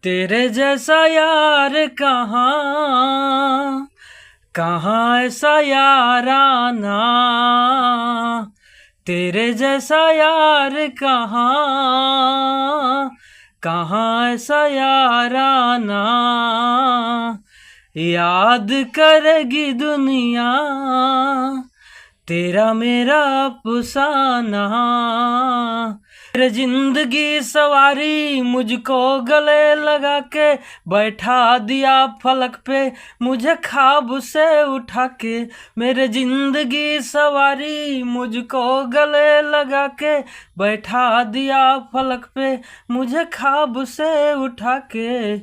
तेरे जैसा यार कहाँ कहाँ ऐसा याराना। तेरे जैसा यार कहाँ कहाँ ऐसा याराना। याद करेगी दुनिया तेरा मेरा अफसाना। तेरे जिंदगी सवारी मुझको गले लगा के बैठा दिया फलक पे मुझे ख्वाब से उठा के। मेरे जिंदगी सवारी मुझको गले लगा के बैठा दिया फलक पे मुझे ख्वाब से उठा के।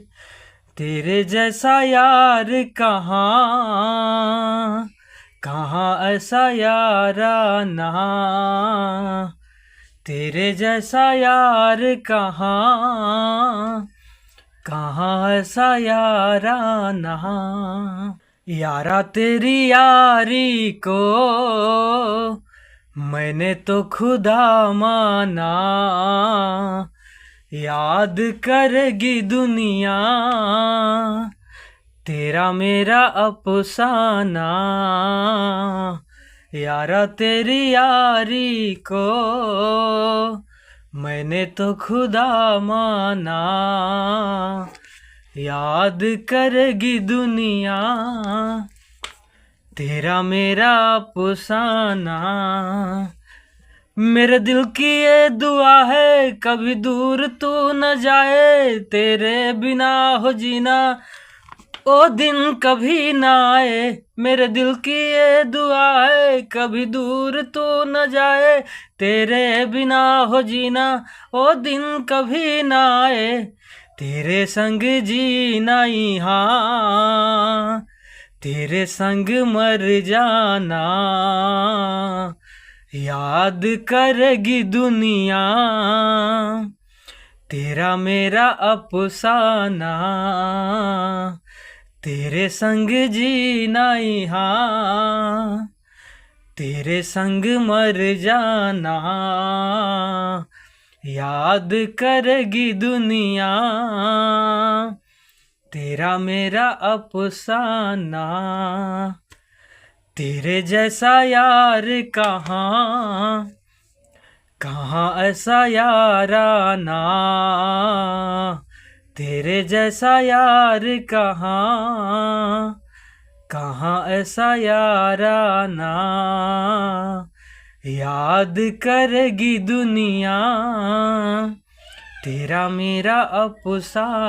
तेरे जैसा यार कहाँ कहाँ ऐसा याराना। तेरे जैसा यार कहाँ कहाँ ऐसा याराना। यारा तेरी यारी को मैंने तो खुदा माना। याद करेगी दुनिया तेरा मेरा अफसाना। यारा तेरी यारी को मैंने तो खुदा माना। याद करेगी दुनिया तेरा मेरा अफसाना। मेरे दिल की ये दुआ है कभी दूर तू न जाए। तेरे बिना हो जीना ओ दिन कभी ना आए। मेरे दिल की ये दुआ है कभी दूर तू न जाए। तेरे बिना हो जीना ओ दिन कभी ना आए। तेरे संग जीना यहाँ तेरे संग मर जाना। याद करेगी दुनिया तेरा मेरा अफसाना। तेरे संग जीना यहाँ तेरे संग मर जाना। याद करेगी दुनिया तेरा मेरा अफसाना। तेरे जैसा यार कहाँ कहाँ ऐसा याराना। तेरे जैसा यार कहाँ कहाँ ऐसा याराना। याद करेगी दुनिया तेरा मेरा अफसाना।